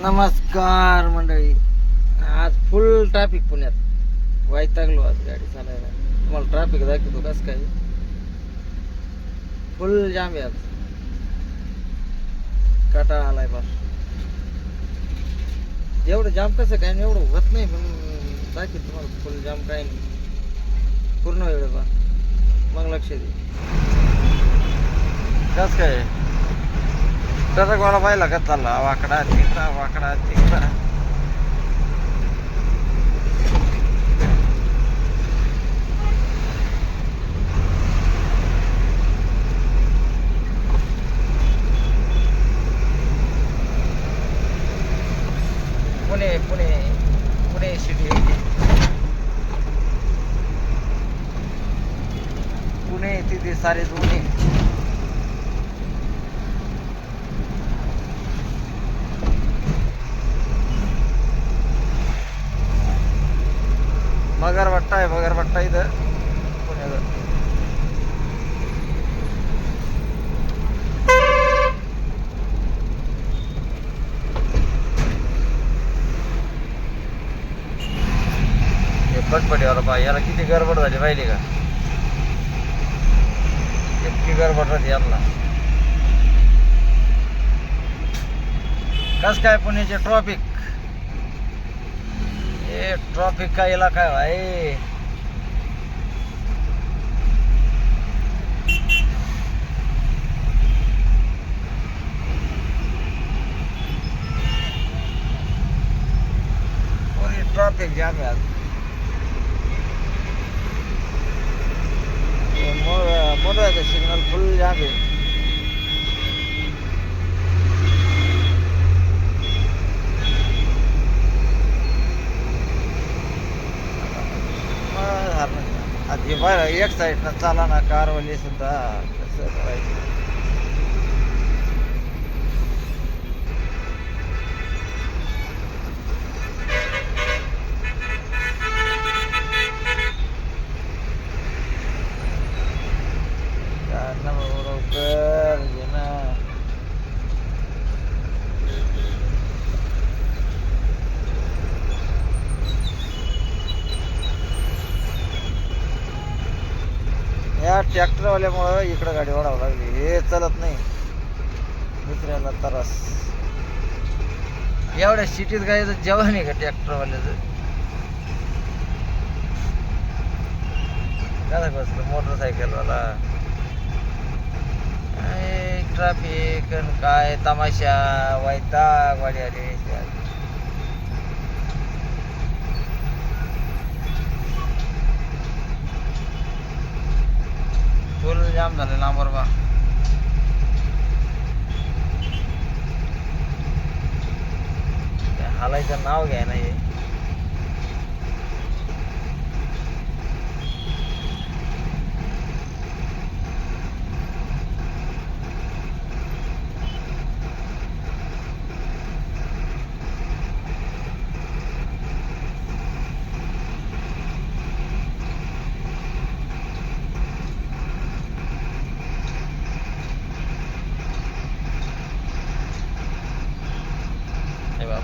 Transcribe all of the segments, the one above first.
नमस्कार मंडळी. आज फुल ट्रॅफिक पुण्यात. वैतागलो आज गाडी चालायला. तुम्हाला ट्रॅफिक दाखवतो कसं काय. फुल जाम आहे आज. काटाळा आलाय बस. एवढं जाम कसं काय नाही, एवढं होत नाही पण दाखवतो तुम्हाला. फुल जाम काय नाही, पूर्ण वेळ बा. मग लक्ष दे कसं काय. ट्रक वाला पाहिला का चालला वाकडा तिकडा वाकडा तिकडा. पुणे पुणे पुणे सिटी, पुणे तिथे सारे दोन्ही. मगरपट्टा आहे, मगरपट्टा इथं पुण्यात. हे पटपटीवाला पा, याला किती गडबड झाली पाहिली का. इतकी गडबड राहते याला. कस काय पुण्याचे ट्रॉफिक. ये ट्रॉफिक का इलाका है भाई. पूरी ट्रॉफिक जाम है आज. मोटर का सिग्नल फुल जाम है. आधी बरं एक साईडनं चाला ना कारवाली सुद्धा. कसं करायचं. लवकर ये ना. या ट्रॅक्टरवाल्यामुळं इकडं गाडी ओढावं लागली. हे चालत नाही, दुसऱ्याला त्रास. एवढ्या सिटीत गायचं जेवण आहे का ट्रॅक्टरवाल्याचं. काय बसलं मोटरसायकलवाला. ट्रॅफिक काय तमाशा. वैताग गाडी आली. फुल जाम झाले लांबर बा. हालायचं नाव घ्याय नाही.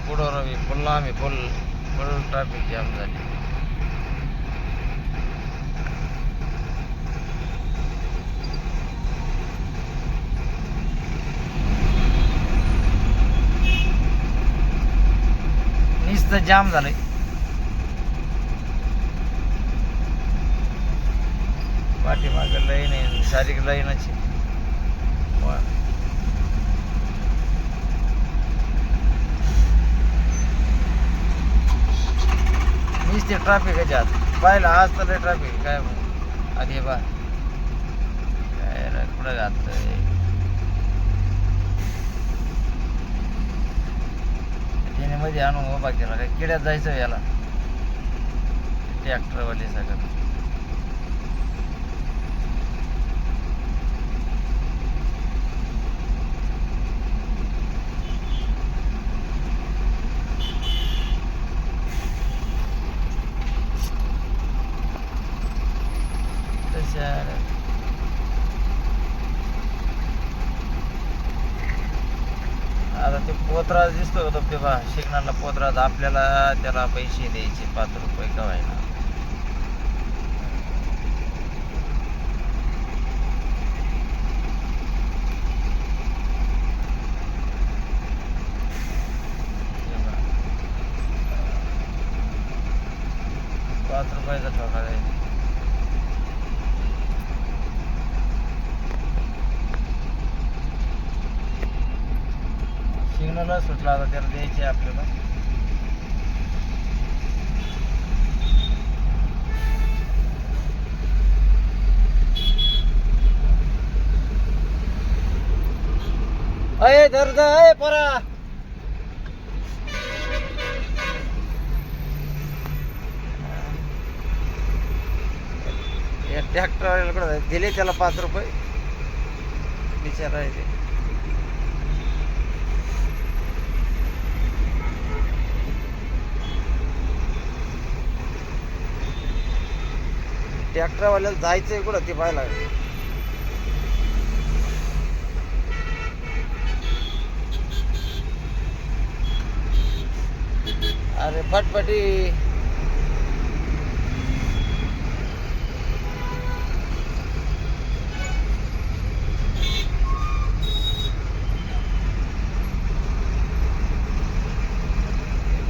पुढं रवी फुल आम्ही फुल फुल ट्रॅफिक जाम झाली. नुसतं जाम झालंय. पाठीमागं लाईन आहे, शारीरिक लाईनची. नुसते ट्रॅफिकच्या आत पाहिलं आज तर लय ट्रॅफिक. काय आधी बा काय कुठं घातलंय. त्याने मध्ये आणून उभा केला. काय किड्यात जायचं याला ट्रॅक्टरवाले सगळं. आता ते पोत पोतराज दिसतो तो तेव्हा सिग्नलला पोतराज आपल्याला त्याला पैसे द्यायचे 5 रुपये का व्हायना. ₹5 ठोका द्यायचा. सिग्नलला सुटला आता त्याला द्यायचे आपल्याला. अय धर अय परा ट्रॅक्टर दिले त्याला 5 रुपये बिचारा आहे ते. ट्रॅक्टरवाल्याला जायचंय कुठं ते पाहायला. अरे फटफटी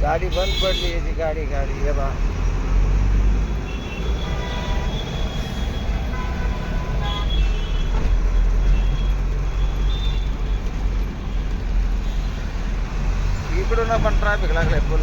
गाडी बंद पडली याची. गाडी हे बा इकडून पण ट्रॅफिक लागलाय फुल.